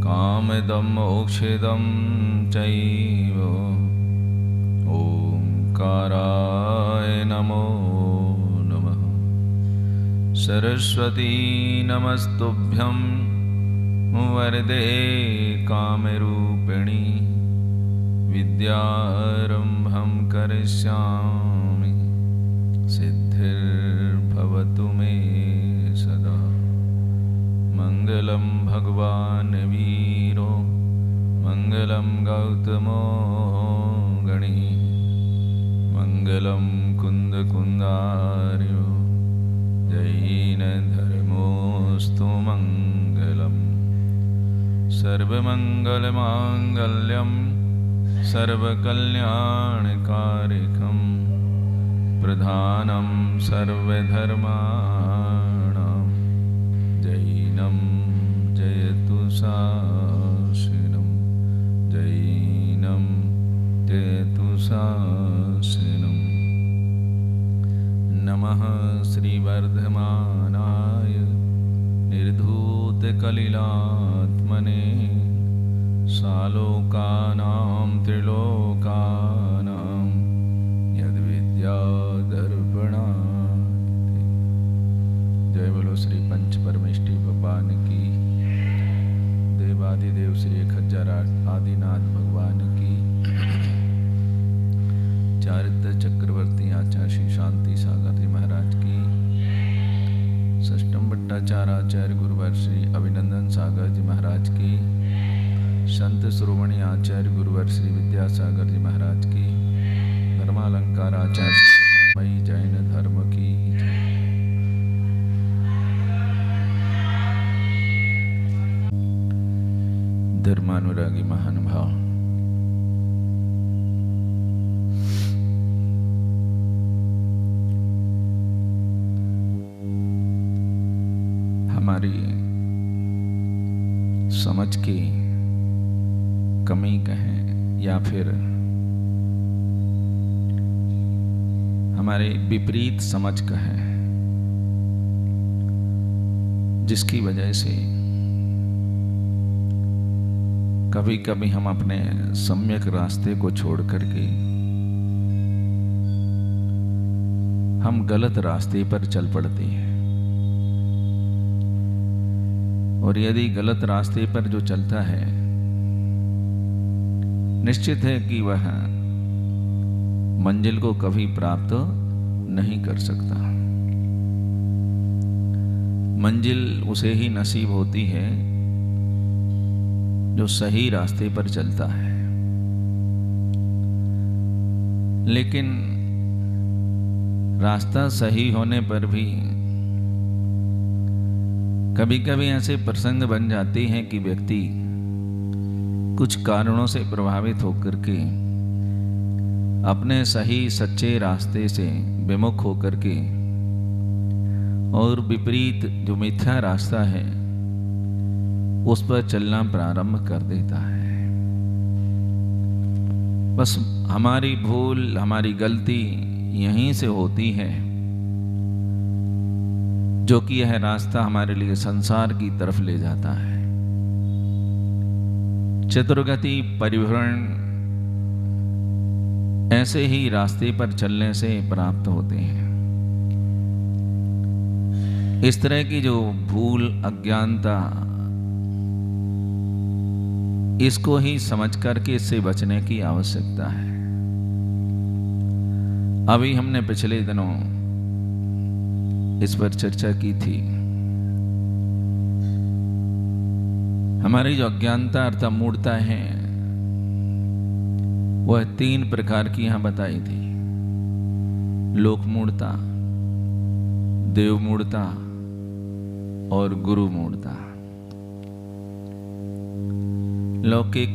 कामदं मोक्षदं चैव ओंकाराय नमो नमः। सरस्वती नमस्तुभ्यं वरदे कामरूपिणी विद्यारम्भं करिष्यामि सिद्धिर्भवतु मे सदा। मंगलं भगवान् वीरो मंगलं गौतमो गणी मंगलं कुन्दकुन्दार्यो जैनधर्मोऽस्तु मंगलम्। सर्वमङ्गलमाङ्गल्यं सर्वकल्याणकारिकं प्रधानं सर्वधर्माणां जैनं जयतु शासनं जैनं जयतु शासनं। नमः श्रीवर्धमानाय निर्धूतकलिलात्मने सालोकानां त्रिलोकानां यद्विद्यादर्पणात्। जय बोलो श्री पंच परमेष्टि भगवान की, देवादिदेव श्री 1008 आदिनाथ भगवान की, चारित्र चक्रवर्ती आचार्य श्री शांति सागर जी महाराज की, षष्ठम भट्टाचार्य गुरुवर श्री अभिनंदन सागर जी महाराज की, संत शिरोमणि आचार्य गुरुवर श्री विद्यासागर जी महाराज की, धर्मालंकार आचार्य श्री जैन धर्म की। धर्मानुरागी महानुभाव, हमारी समझ की कमी कहें या फिर हमारे विपरीत समझ कहें, जिसकी वजह से कभी कभी हम अपने सम्यक रास्ते को छोड़ करके हम गलत रास्ते पर चल पड़ते हैं। और यदि गलत रास्ते पर जो चलता है, निश्चित है कि वह मंजिल को कभी प्राप्त नहीं कर सकता। मंजिल उसे ही नसीब होती है जो सही रास्ते पर चलता है। लेकिन रास्ता सही होने पर भी कभी कभी ऐसे प्रसंग बन जाते हैं कि व्यक्ति कुछ कारणों से प्रभावित होकर के अपने सही सच्चे रास्ते से विमुख होकर के और विपरीत जो मिथ्या रास्ता है उस पर चलना प्रारंभ कर देता है। बस हमारी भूल, हमारी गलती यहीं से होती है, जो कि यह रास्ता हमारे लिए संसार की तरफ ले जाता है। चतुर्गति परिभ्रमण ऐसे ही रास्ते पर चलने से प्राप्त होते हैं। इस तरह की जो भूल, अज्ञानता, इसको ही समझ करके इससे बचने की आवश्यकता है। अभी हमने पिछले दिनों इस पर चर्चा की थी। हमारी जो अज्ञानता अर्थात मूढ़ता है वह 3 प्रकार की यहां बताई थी। लोक मूढ़ता, देव मूढ़ता और गुरु मूढ़ता। लौकिक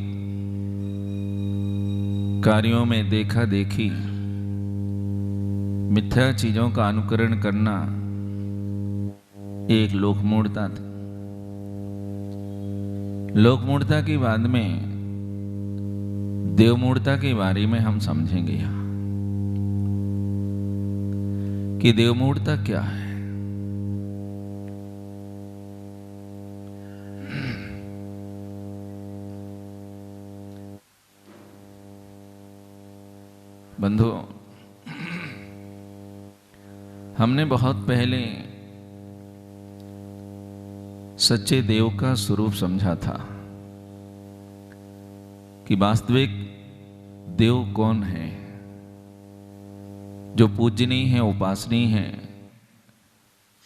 कार्यों में देखा देखी, मिथ्या चीजों का अनुकरण करना एक लोक मूढ़ता थी। लोक मूढ़ता के बाद में देव मूढ़ता के बारे में हम समझेंगे यहां कि देव मूढ़ता क्या है। बंधु, हमने बहुत पहले सच्चे देव का स्वरूप समझा था कि वास्तविक देव कौन है, जो पूजनीय है, उपासनीय है,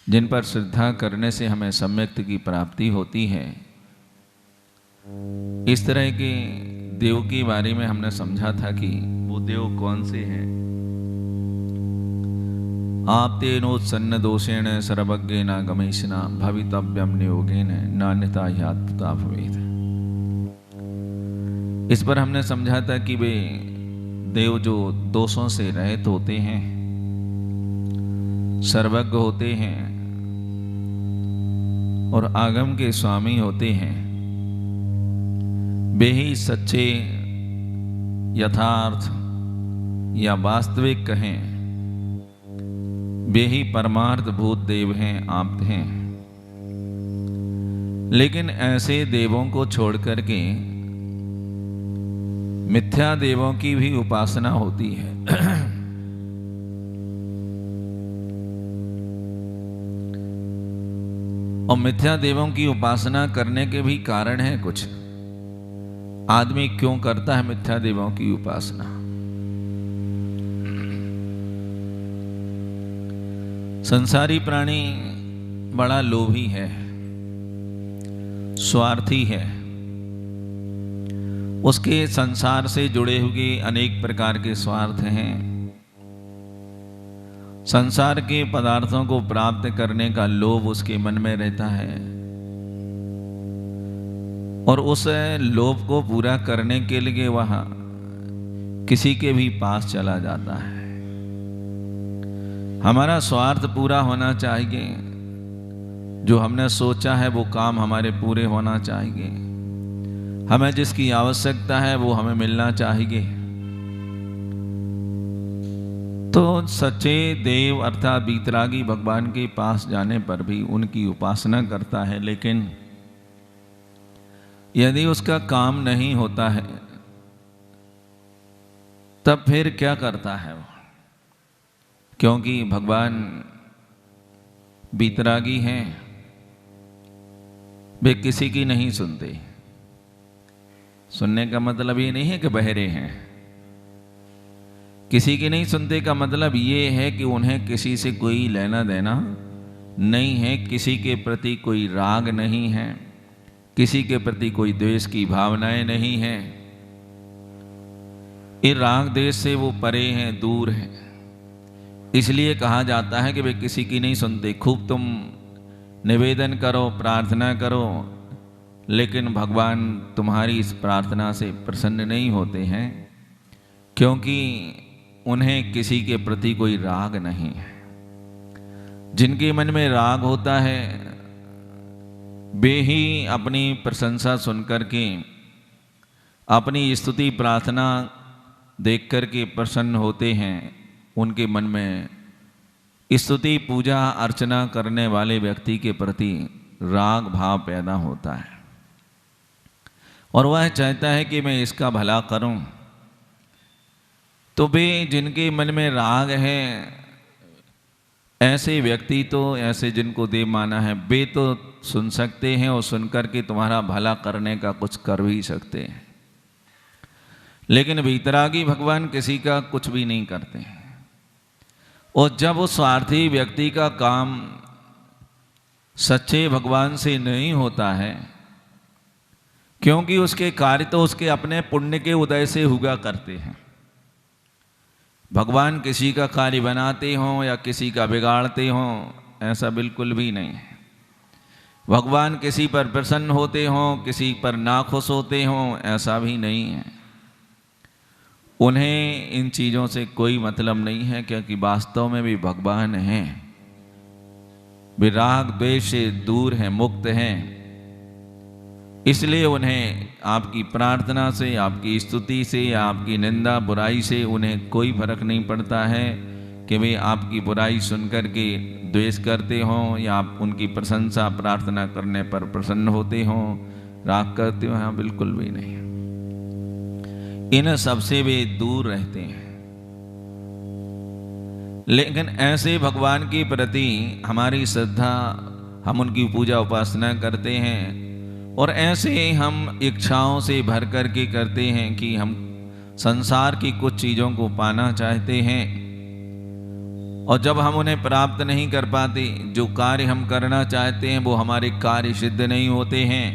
जिन पर श्रद्धा करने से हमें सम्यक्ति की प्राप्ति होती है। इस तरह के देव के बारे में हमने समझा था कि वो देव कौन से हैं। आप्तेनोत्सन्न दोषेण सर्वज्ञेन गमेशिना भवितव्यम नियोगेन नान्यथा ह्यात्मता भवेत्। इस पर हमने समझा था कि वे देव जो दोषों से रहित होते हैं, सर्वज्ञ होते हैं और आगम के स्वामी होते हैं, वे ही सच्चे यथार्थ या वास्तविक कहें, वे ही परमार्थ भूत देव हैं, आप हैं। लेकिन ऐसे देवों को छोड़ करके मिथ्या देवों की भी उपासना होती है। और मिथ्या देवों की उपासना करने के भी कारण है कुछ। आदमी क्यों करता है मिथ्या देवों की उपासना? संसारी प्राणी बड़ा लोभी है, स्वार्थी है। उसके संसार से जुड़े हुए अनेक प्रकार के स्वार्थ हैं। संसार के पदार्थों को प्राप्त करने का लोभ उसके मन में रहता है और उस लोभ को पूरा करने के लिए वह किसी के भी पास चला जाता है। हमारा स्वार्थ पूरा होना चाहिए, जो हमने सोचा है वो काम हमारे पूरे होना चाहिए, हमें जिसकी आवश्यकता है वो हमें मिलना चाहिए। तो सच्चे देव अर्थात वीतरागी भगवान के पास जाने पर भी उनकी उपासना करता है, लेकिन यदि उसका काम नहीं होता है तब फिर क्या करता है वो? क्योंकि भगवान वीतरागी हैं, वे किसी की नहीं सुनते। सुनने का मतलब ये नहीं है कि बहरे हैं। किसी की नहीं सुनते का मतलब ये है कि उन्हें किसी से कोई लेना देना नहीं है, किसी के प्रति कोई राग नहीं है, किसी के प्रति कोई द्वेष की भावनाएं नहीं हैं। ये राग द्वेष से वो परे हैं, दूर हैं। इसलिए कहा जाता है कि वे किसी की नहीं सुनते। खूब तुम निवेदन करो, प्रार्थना करो, लेकिन भगवान तुम्हारी इस प्रार्थना से प्रसन्न नहीं होते हैं, क्योंकि उन्हें किसी के प्रति कोई राग नहीं है। जिनके मन में राग होता है वे ही अपनी प्रशंसा सुनकर के, अपनी स्तुति प्रार्थना देख कर के प्रसन्न होते हैं। उनके मन में स्तुति पूजा अर्चना करने वाले व्यक्ति के प्रति राग भाव पैदा होता है और वह चाहता है कि मैं इसका भला करूं। तो वे जिनके मन में राग है, ऐसे व्यक्ति तो, ऐसे जिनको देव माना है, वे तो सुन सकते हैं और सुनकर के तुम्हारा भला करने का कुछ कर भी सकते हैं। लेकिन वीतरागी भगवान किसी का कुछ भी नहीं करते हैं। और जब उस स्वार्थी व्यक्ति का काम सच्चे भगवान से नहीं होता है, क्योंकि उसके कार्य तो उसके अपने पुण्य के उदय से हुआ करते हैं। भगवान किसी का कार्य बनाते हों या किसी का बिगाड़ते हों, ऐसा बिल्कुल भी नहीं है। भगवान किसी पर प्रसन्न होते हों, किसी पर नाखुश होते हों, ऐसा भी नहीं है। उन्हें इन चीज़ों से कोई मतलब नहीं है, क्योंकि वास्तव में भी भगवान हैं। वे राग द्वेष से दूर हैं, मुक्त हैं। इसलिए उन्हें आपकी प्रार्थना से, आपकी स्तुति से या आपकी निंदा बुराई से उन्हें कोई फर्क नहीं पड़ता है कि वे आपकी बुराई सुनकर के द्वेष करते हों या आप उनकी प्रशंसा प्रार्थना करने पर प्रसन्न होते हों, राग करते हो। हाँ, बिल्कुल भी नहीं। इन सबसे वे दूर रहते हैं। लेकिन ऐसे भगवान के प्रति हमारी श्रद्धा, हम उनकी पूजा उपासना करते हैं और ऐसे हम इच्छाओं से भर करके करते हैं कि हम संसार की कुछ चीज़ों को पाना चाहते हैं, और जब हम उन्हें प्राप्त नहीं कर पाते, जो कार्य हम करना चाहते हैं वो हमारे कार्य सिद्ध नहीं होते हैं,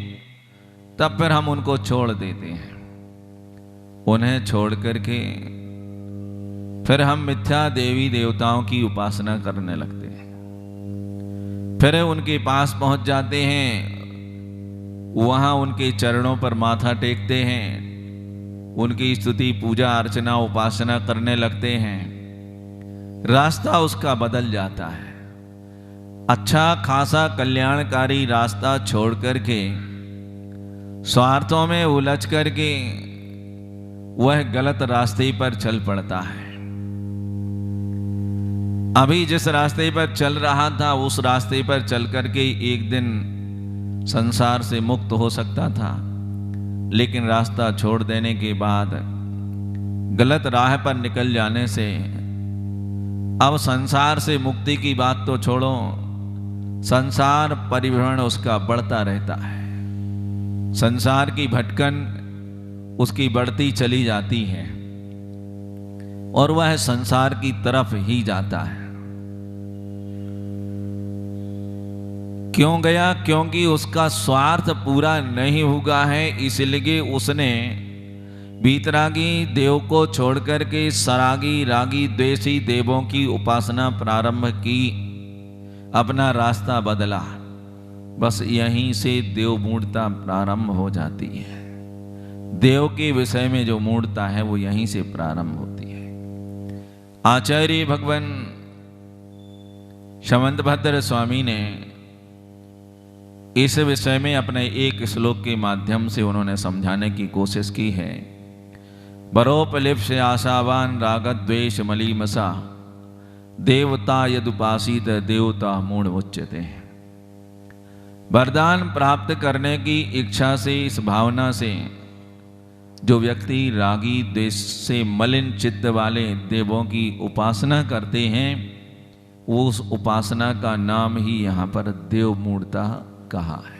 तब फिर हम उनको छोड़ देते हैं। उन्हें छोड़ करके फिर हम मिथ्या देवी देवताओं की उपासना करने लगते हैं। फिर उनके पास पहुंच जाते हैं, वहां उनके चरणों पर माथा टेकते हैं, उनकी स्तुति पूजा अर्चना उपासना करने लगते हैं। रास्ता उसका बदल जाता है। अच्छा खासा कल्याणकारी रास्ता छोड़ करके स्वार्थों में उलझ करके वह गलत रास्ते पर चल पड़ता है। अभी जिस रास्ते पर चल रहा था उस रास्ते पर चल करके एक दिन संसार से मुक्त हो सकता था, लेकिन रास्ता छोड़ देने के बाद, गलत राह पर निकल जाने से अब संसार से मुक्ति की बात तो छोड़ो, संसार परिभ्रमण उसका बढ़ता रहता है। संसार की भटकन उसकी बढ़ती चली जाती है और वह संसार की तरफ ही जाता है। क्यों गया? क्योंकि उसका स्वार्थ पूरा नहीं हुआ है, इसलिए उसने बीतरागी देव को छोड़ करके सरागी रागी द्वेषी देवों की उपासना प्रारंभ की, अपना रास्ता बदला। बस यहीं से देव मूढ़ता प्रारंभ हो जाती है। देव के विषय में जो मूढ़ता है वो यहीं से प्रारंभ होती है। आचार्य भगवान शमंतभद्र स्वामी ने इस विषय में अपने एक श्लोक के माध्यम से उन्होंने समझाने की कोशिश की है। बरोपलिप्स आशावान रागद्वेष मलीमसा देवता यदुपासित देवता मूढ़ उच्यते। वरदान प्राप्त करने की इच्छा से, इस भावना से जो व्यक्ति रागी द्वेष से मलिन चित्त वाले देवों की उपासना करते हैं, वो उस उपासना का नाम ही यहाँ पर देव मूढ़ता कहा है।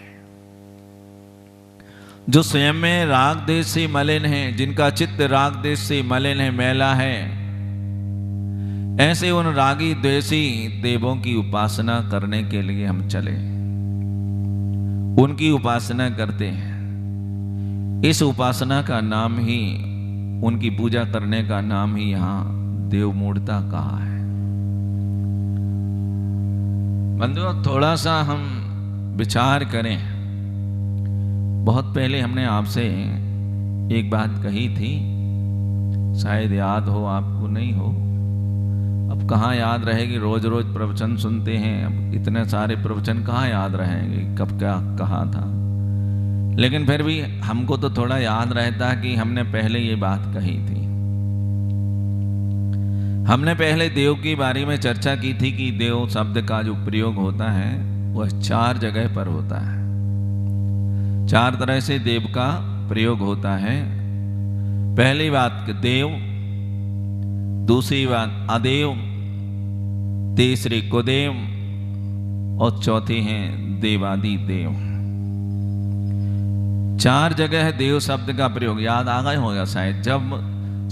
जो स्वयं में राग द्वेष से मलिन है, जिनका चित्त राग द्वेष से मलिन है, मैला है, ऐसे उन रागी द्वेषी देवों की उपासना करने के लिए हम चले, उनकी उपासना करते हैं। इस उपासना का नाम ही, उनकी पूजा करने का नाम ही यहाँ देव मूढ़ता कहा है। बंधुओं, थोड़ा सा हम विचार करें। बहुत पहले हमने आपसे एक बात कही थी, शायद याद हो, आपको नहीं हो। अब कहाँ याद रहेगी? रोज रोज प्रवचन सुनते हैं, अब इतने सारे प्रवचन कहाँ याद रहेंगे, कब क्या कहा था। लेकिन फिर भी हमको तो थोड़ा याद रहता है कि हमने पहले ये बात कही थी। हमने पहले देव के बारे में चर्चा की थी कि देव शब्द का जो प्रयोग होता है वह 4 जगह पर होता है। 4 तरह से देव का प्रयोग होता है। पहली बात देव, दूसरी बात अदेव, तीसरी कुदेव और चौथी है देवादि देव। 4 जगह है देव शब्द का प्रयोग। याद आ गए होगा शायद, जब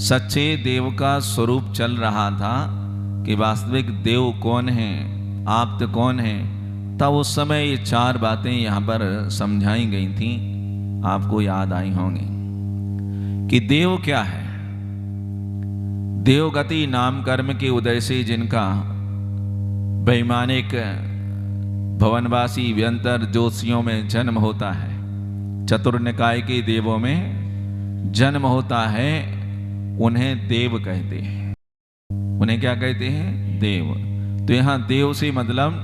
सच्चे देव का स्वरूप चल रहा था कि वास्तविक देव कौन है, आप्त कौन है, तब उस समय ये 4 बातें यहाँ पर समझाई गई थी, आपको याद आई होंगी। कि देव क्या है? देवगति नाम कर्म के उदय से जिनका वैमानिक भवनवासी व्यंतर ज्योतिषियों में जन्म होता है, चतुर्निकाय के देवों में जन्म होता है, उन्हें देव कहते हैं। उन्हें क्या कहते हैं? देव। तो यहाँ देव से मतलब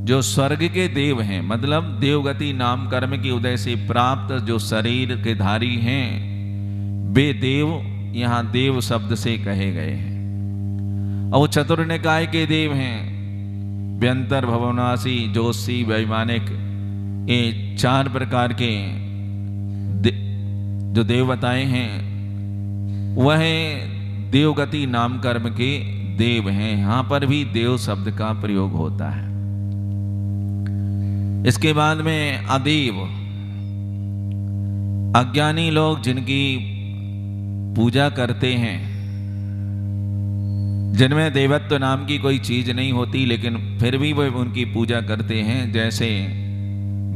जो स्वर्ग के देव हैं, मतलब देवगति नाम कर्म के उदय से प्राप्त जो शरीर के धारी हैं, वे देव यहाँ देव शब्द से कहे गए हैं। और वो चतुर्निकाय के देव हैं, व्यंतर भवनवासी ज्योतिषी वैमानिक, ये 4 प्रकार के जो देव बताए हैं वह देवगति नाम कर्म के देव हैं। यहां पर भी देव शब्द का प्रयोग होता है। इसके बाद में अदेव, अज्ञानी लोग जिनकी पूजा करते हैं, जिनमें देवत्व नाम की कोई चीज नहीं होती, लेकिन फिर भी वो उनकी पूजा करते हैं। जैसे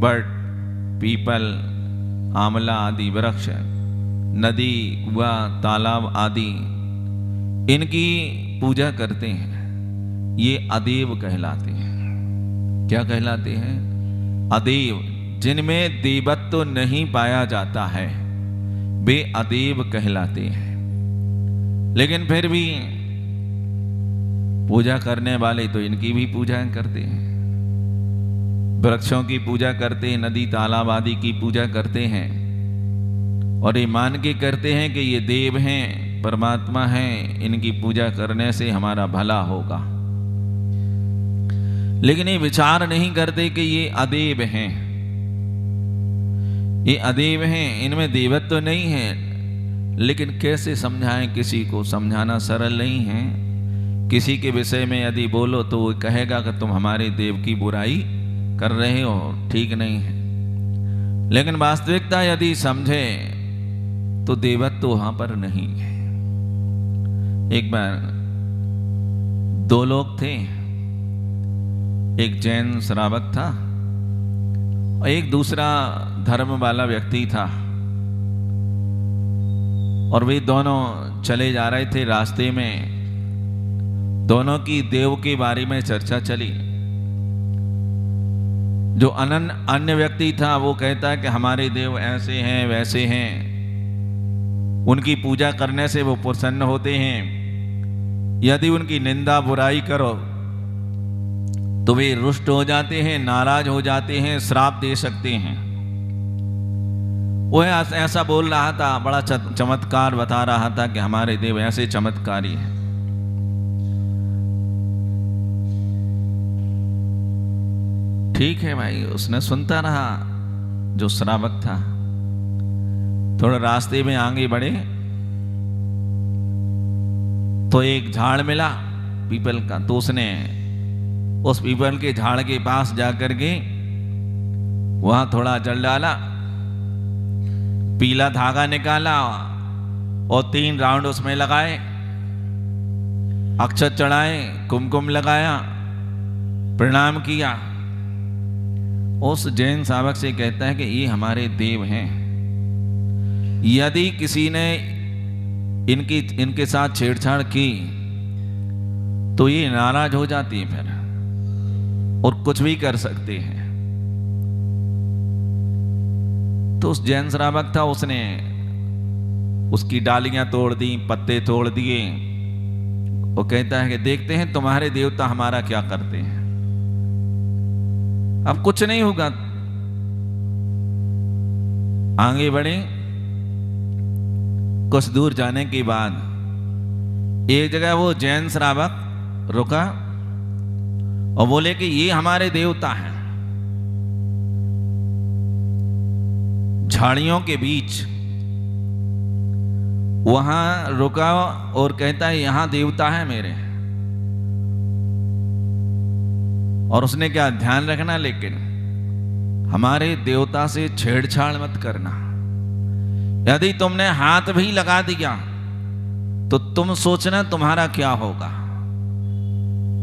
बट, पीपल, आंवला आदि वृक्ष, नदी, कुआ, तालाब आदि, इनकी पूजा करते हैं। ये अदेव कहलाते हैं। क्या कहलाते हैं? अदेव। जिनमें देवत्व नहीं पाया जाता है वे अदेव कहलाते हैं। लेकिन फिर भी पूजा करने वाले तो इनकी भी पूजा करते हैं। वृक्षों की पूजा करते हैं, नदी तालाब आदि की पूजा करते हैं, और ये मान के करते हैं कि ये देव हैं, परमात्मा हैं, इनकी पूजा करने से हमारा भला होगा। लेकिन ये विचार नहीं करते कि ये अदेव हैं, ये अदेव हैं, इनमें देवत्व नहीं है। लेकिन कैसे समझाएं किसी को? समझाना सरल नहीं है। किसी के विषय में यदि बोलो तो वो कहेगा कि तुम हमारे देव की बुराई कर रहे हो, ठीक नहीं है। लेकिन वास्तविकता यदि समझे तो देवत्व वहां पर नहीं है। एक बार दो लोग थे, एक जैन श्रावक था और एक दूसरा धर्म वाला व्यक्ति था, और वे दोनों चले जा रहे थे। रास्ते में दोनों की देव के बारे में चर्चा चली। जो अन्य व्यक्ति था वो कहता है कि हमारे देव ऐसे हैं वैसे हैं, उनकी पूजा करने से वो प्रसन्न होते हैं, यदि उनकी निंदा बुराई करो तो वे रुष्ट हो जाते हैं, नाराज हो जाते हैं, श्राप दे सकते हैं। वो ऐसा बोल रहा था, बड़ा चमत्कार बता रहा था कि हमारे देव ऐसे चमत्कारी हैं। ठीक है भाई, उसने सुनता रहा जो श्रावक था। थोड़ा रास्ते में आगे बढ़े तो एक झाड़ मिला पीपल का, तो उसने उस पीपल के झाड़ के पास जाकर के वहां थोड़ा जल डाला, पीला धागा निकाला और 3 राउंड उसमें लगाए, अक्षत चढ़ाए, कुमकुम लगाया, प्रणाम किया। उस जैन श्रावक से कहता है कि ये हमारे देव हैं, यदि किसी ने इनके साथ छेड़छाड़ की तो ये नाराज हो जाती है फिर, और कुछ भी कर सकते हैं। तो उस जैन श्रावक था, उसने उसकी डालियां तोड़ दी, पत्ते तोड़ दिए। वो कहता है कि देखते हैं तुम्हारे देवता हमारा क्या करते हैं। अब कुछ नहीं होगा। आगे बढ़े, कुछ दूर जाने के बाद एक जगह वो जैन श्रावक रुका और बोले कि ये हमारे देवता हैं। झाड़ियों के बीच वहां रुका और कहता है यहां देवता है मेरे। और उसने क्या ध्यान रखना, लेकिन हमारे देवता से छेड़छाड़ मत करना। यदि तुमने हाथ भी लगा दिया तो तुम सोचना तुम्हारा क्या होगा।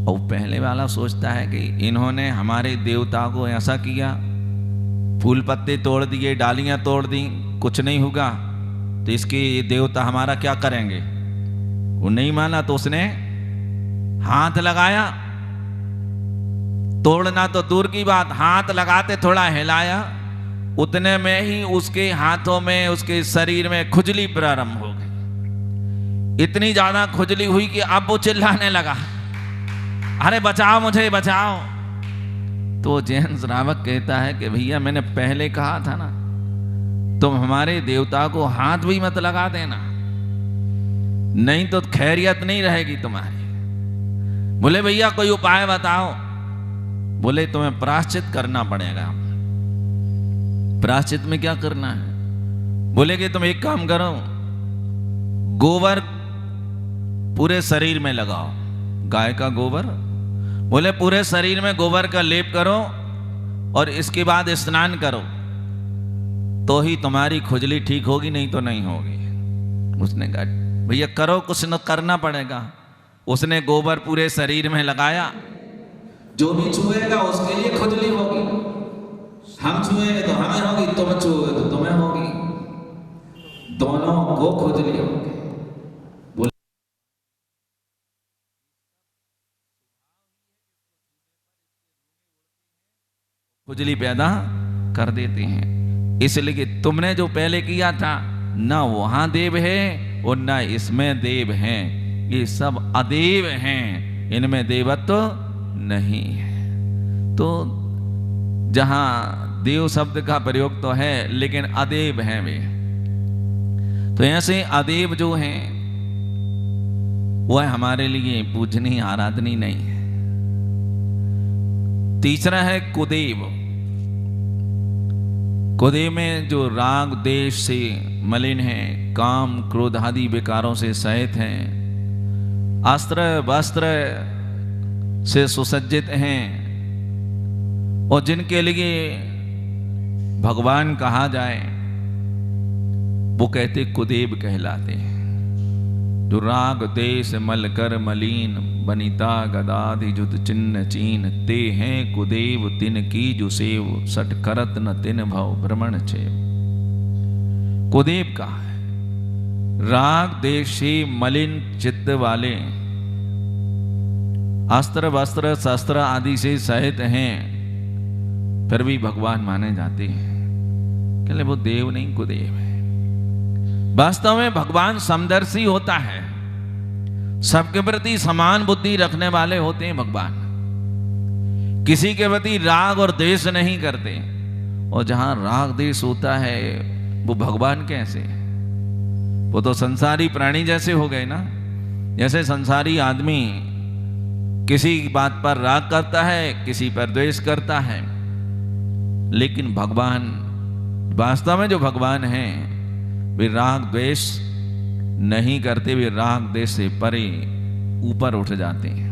और पहले वाला सोचता है कि इन्होंने हमारे देवता को ऐसा किया, फूल पत्ते तोड़ दिए, डालियां तोड़ दी, कुछ नहीं होगा, तो इसके ये देवता हमारा क्या करेंगे। वो नहीं माना तो उसने हाथ लगाया, तोड़ना तो दूर की बात, हाथ लगाते थोड़ा हिलाया, उतने में ही उसके हाथों में, उसके शरीर में खुजली प्रारंभ हो गई। इतनी ज्यादा खुजली हुई कि अब वो चिल्लाने लगा, अरे बचाओ मुझे, बचाओ। तो जैन श्रावक कहता है कि भैया मैंने पहले कहा था ना, तुम हमारे देवता को हाथ भी मत लगा देना, नहीं तो खैरियत नहीं रहेगी तुम्हारी। बोले भैया कोई उपाय बताओ। बोले तुम्हें प्रायश्चित करना पड़ेगा। प्रायश्चित में क्या करना है? बोले कि तुम एक काम करो, गोबर पूरे शरीर में लगाओ, गाय का गोबर? बोले पूरे शरीर में गोबर का लेप करो और इसके बाद स्नान करो तो ही तुम्हारी खुजली ठीक होगी, नहीं तो नहीं होगी। उसने कहा भैया करो, कुछ न करना पड़ेगा। उसने गोबर पूरे शरीर में लगाया, जो भी छुएगा उसके लिए खुजली होगी। हम छुएंगे तो हमें होगी, तुम छुओगे तो तुम्हें होगी, दोनों को खुजली होगी। खुजली पैदा कर देते हैं, इसलिए कि तुमने जो पहले किया था ना वहां देव है और ना इसमें देव है, ये सब अदेव हैं, इनमें देवत्व नहीं है। तो जहां देव शब्द का प्रयोग तो है लेकिन अदेव हैं वे। तो ऐसे अदेव जो हैं वह हमारे लिए पूजनीय आराधनीय नहीं है। तीसरा है कुदेव। कुदेव में जो राग देश से मलिन है, काम क्रोध आदि विकारों से सहित हैं, अस्त्र वस्त्र से सुसज्जित हैं और जिनके लिए भगवान कहा जाए वो कहते कुदेव कहलाते हैं। जो राग देश मल कर मलीन, बनिता गदाधि जुत चिन्ह चीन, ते हैं कुदेव तिन की जो सेव, सट करत न तिन भव भ्रमण छेव। कुदेव का है राग देश से मलिन चित्त वाले, अस्त्र वस्त्र शस्त्र आदि से सहित हैं, फिर भी भगवान माने जाते हैं। कहले वो देव नहीं कुदेव है। वास्तव में भगवान समदर्शी होता है, सबके प्रति समान बुद्धि रखने वाले होते हैं भगवान। किसी के प्रति राग और द्वेष नहीं करते, और जहां राग द्वेष होता है वो भगवान कैसे? वो तो संसारी प्राणी जैसे हो गए ना। जैसे संसारी आदमी किसी बात पर राग करता है, किसी पर द्वेष करता है, लेकिन भगवान वास्तव में जो भगवान हैं वे राग द्वेष नहीं करते, वे राग द्वेष से परे ऊपर उठ जाते हैं।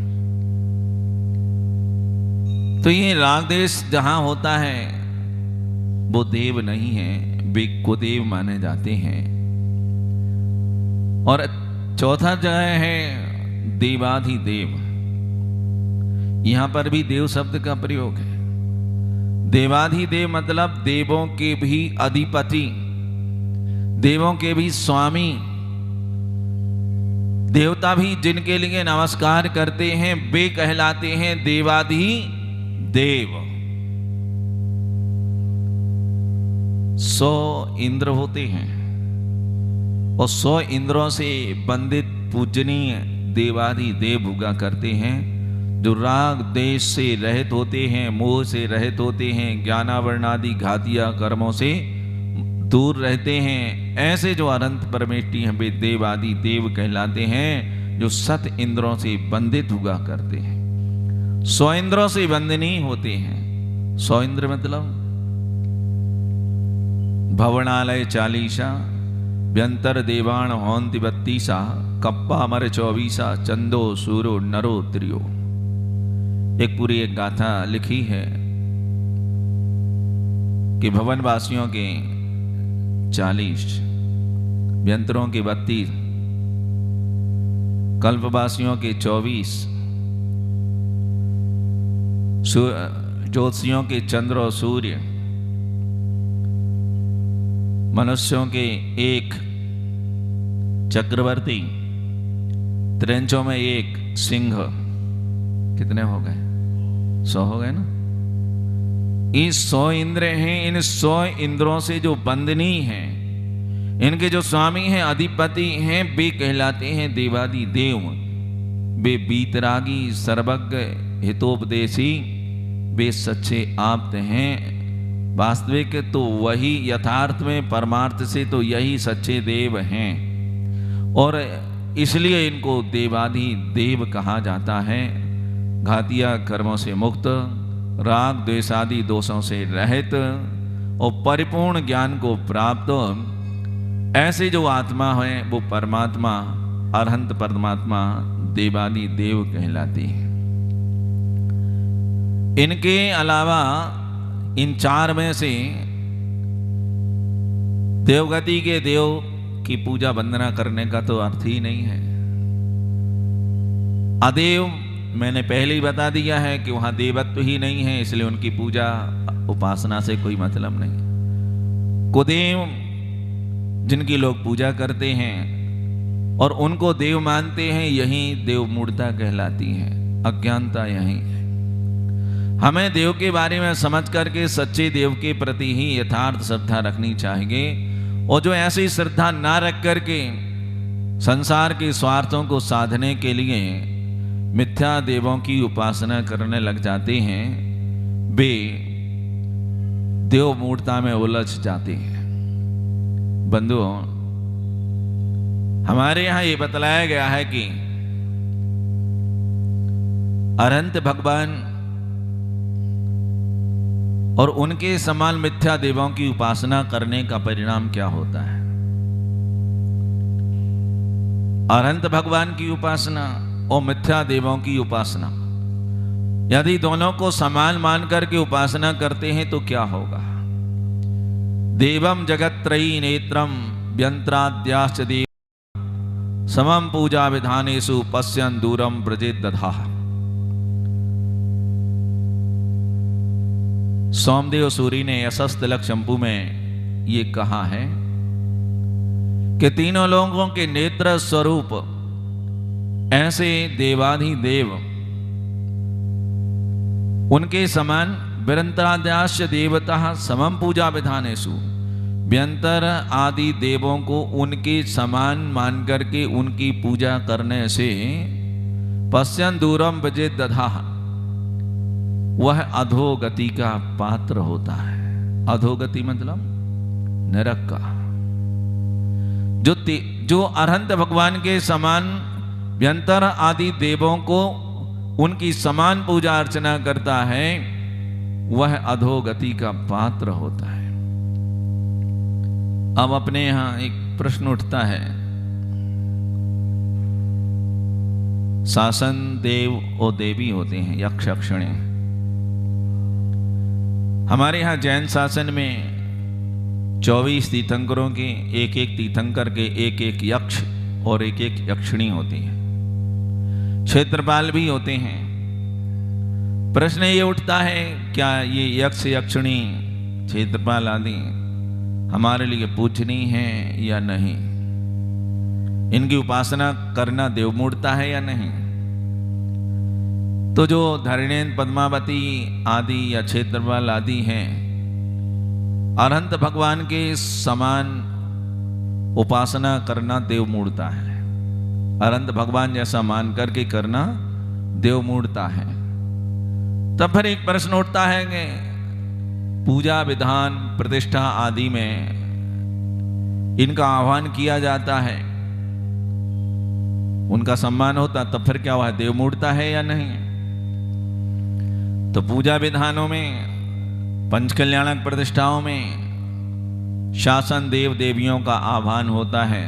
तो ये राग द्वेष जहां होता है वो देव नहीं है, वे कुदेव माने जाते हैं। और चौथा जगह है देवाधिदेव। यहां पर भी देव शब्द का प्रयोग है। देवाधिदेव मतलब देवों के भी अधिपति, देवों के भी स्वामी, देवता भी जिनके लिए नमस्कार करते हैं वे कहलाते हैं देवाधिदेव। 100 इंद्र होते हैं और 100 इंद्रों से बंदित पूजनीय देवाधिदेव हुआ करते हैं, जो राग देश से रहित होते हैं, मोह से रहित होते हैं, ज्ञानावरणादि घातिया कर्मों से दूर रहते हैं। ऐसे जो अनंत परमेष्टि हैं वे देवादि देव कहलाते हैं, जो सत इंद्रों से बंधित हुआ करते हैं। 100 इंद्रों से बंधनी होते हैं। 100 इंद्र मतलब भवनालय 40, व्यंतर देवाण होंति 32, कप्पा अमर 24, चंदो सूरो नरो त्रियो। एक पूरी एक गाथा लिखी है कि भवनवासियों के 40, व्यंतरों के 32, कल्पवासियों के 24, ज्योतिषियों के चंद्र और सूर्य, मनुष्यों के 1 चक्रवर्ती, त्रिंचों में 1 सिंह। कितने हो गए? 100 हो गए ना। ये 100 इंद्र हैं। इन 100 इंद्रों से जो बंदनी हैं, इनके जो स्वामी हैं, अधिपति हैं, वे कहलाते हैं देवादि देव। वे बीतरागी, सर्वज्ञ, हितोपदेशी, वे सच्चे आप्त हैं। वास्तविक तो वही, यथार्थ में परमार्थ से तो यही सच्चे देव हैं, और इसलिए इनको देवादि देव कहा जाता है। घातिया कर्मों से मुक्त, राग द्वेषादि दोषों से रहित और परिपूर्ण ज्ञान को प्राप्त ऐसे जो आत्मा है वो परमात्मा अरहंत परमात्मा देवादि देव कहलाते हैं। इनके अलावा इन चार में से देवगति के देव की पूजा वंदना करने का तो अर्थ ही नहीं है। अदेव मैंने पहले ही बता दिया है कि वहां देवत्व ही नहीं है, इसलिए उनकी पूजा उपासना से कोई मतलब नहीं। कुदेव जिनकी लोग पूजा करते हैं और उनको देव मानते हैं, यही देव मूढ़ता कहलाती है, अज्ञानता यही है। हमें देव के बारे में समझ करके सच्चे देव के प्रति ही यथार्थ श्रद्धा रखनी चाहिए, और जो ऐसी श्रद्धा ना रख करके संसार के स्वार्थों को साधने के लिए मिथ्या देवों की उपासना करने लग जाते हैं, वे देव मूढ़ता में उलझ जाते हैं। बंधुओं, हमारे यहां यह बतलाया गया है कि अरहंत भगवान और उनके समान मिथ्या देवों की उपासना करने का परिणाम क्या होता है। अरहंत भगवान की उपासना और मिथ्या देवों की उपासना, यदि दोनों को समान मान करके उपासना करते हैं तो क्या होगा। देवम जगत्त्रयी नेत्रम व्यंत्राद्याश्च देव समम पूजा विधानेषु पश्यन् दूरम व्रजेत दधाः। सोमदेव सूरी ने यशस्तिलक शंपु में ये कहा है कि तीनों लोगों के नेत्र स्वरूप ऐसे देवाधिदेव उनके समान व्यंतराद्याश्च देवता समम पूजा विधानेषु, व्यंतर आदि देवों को उनके समान मान करके उनकी पूजा करने से पश्यन् दूरम व्रजेत दधाः, वह अधोगति का पात्र होता है। अधोगति मतलब नरक का। जो अरहंत भगवान के समान व्यंतर आदि देवों को उनकी समान पूजा अर्चना करता है, वह अधोगति का पात्र होता है। अब अपने यहां एक प्रश्न उठता है, शासन देव और देवी होते हैं, यक्ष यक्षिणी। हमारे यहाँ जैन शासन में 24 तीर्थंकरों के एक एक तीर्थंकर के एक एक यक्ष और एक एक यक्षिणी होती है, क्षेत्रपाल भी होते हैं। प्रश्न ये उठता है, क्या ये यक्ष यक्षिणी क्षेत्रपाल आदि हमारे लिए पूजनीय है या नहीं? इनकी उपासना करना देवमूढ़ता है या नहीं? तो जो धरणेन्द्र पद्मावती आदि या क्षेत्रपाल आदि हैं, अरहंत भगवान के समान उपासना करना देवमूढ़ता है। अरहंत भगवान जैसा मान करके करना देवमूढ़ता है। तब फिर एक प्रश्न उठता है कि पूजा विधान प्रतिष्ठा आदि में इनका आह्वान किया जाता है, उनका सम्मान होता, तब फिर क्या हुआ, देवमूढ़ता है या नहीं? तो पूजा विधानों में, पंचकल्याणक प्रतिष्ठाओं में शासन देव देवियों का आह्वान होता है,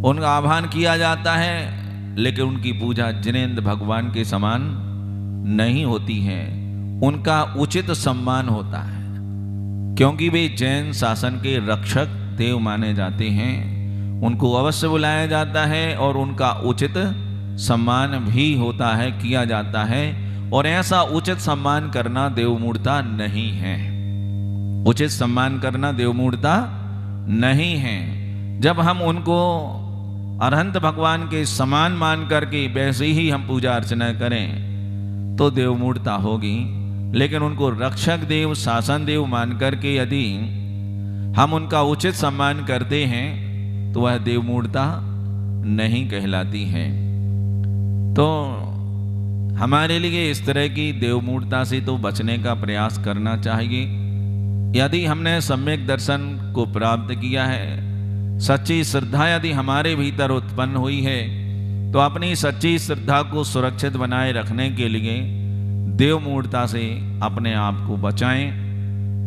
उनका आह्वान किया जाता है, लेकिन उनकी पूजा जिनेंद्र भगवान के समान नहीं होती है। उनका उचित सम्मान होता है, क्योंकि वे जैन शासन के रक्षक देव माने जाते हैं। उनको अवश्य बुलाया जाता है और उनका उचित सम्मान भी होता है, किया जाता है। और ऐसा उचित सम्मान करना देवमूढ़ता नहीं है। उचित सम्मान करना देवमूढ़ता नहीं है। जब हम उनको अरहंत भगवान के समान मान करके वैसे ही हम पूजा अर्चना करें तो देवमूढ़ता होगी, लेकिन उनको रक्षक देव शासन देव मान करके यदि हम उनका उचित सम्मान करते हैं तो वह देवमूढ़ता नहीं कहलाती है। तो हमारे लिए इस तरह की देवमूढ़ता से तो बचने का प्रयास करना चाहिए। यदि हमने सम्यक दर्शन को प्राप्त किया है, सच्ची श्रद्धा यदि हमारे भीतर उत्पन्न हुई है, तो अपनी सच्ची श्रद्धा को सुरक्षित बनाए रखने के लिए देवमूढ़ता से अपने आप को बचाएं।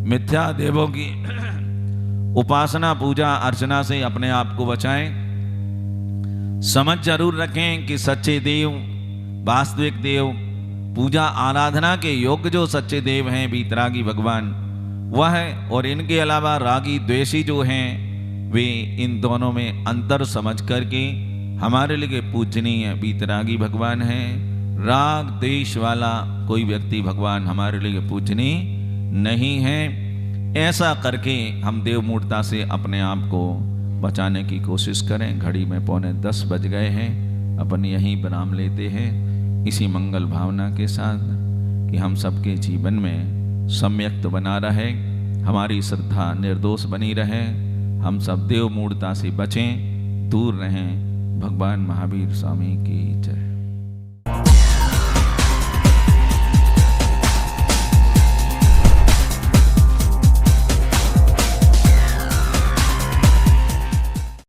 मिथ्या देवों की उपासना पूजा अर्चना से अपने आप को बचाएं। समझ जरूर रखें कि सच्चे देव, वास्तविक देव, पूजा आराधना के योग्य जो सच्चे देव हैं वीतरागी भगवान वह है, और इनके अलावा रागी द्वेषी जो हैं वे इन दोनों में अंतर समझ करके हमारे लिए पूजनीय वीतरागी भगवान है। राग द्वेष वाला कोई व्यक्ति भगवान हमारे लिए पूजनीय नहीं है। ऐसा करके हम देव मूर्ता से अपने आप को बचाने की कोशिश करें। घड़ी में 9:45 बज गए हैं, अपन यहीं विराम लेते हैं इसी मंगल भावना के साथ कि हम सबके जीवन में सम्यक्त बना रहे, हमारी श्रद्धा निर्दोष बनी रहे, हम सब देव मूर्ता से बचें, दूर रहें। भगवान महावीर स्वामी की जय।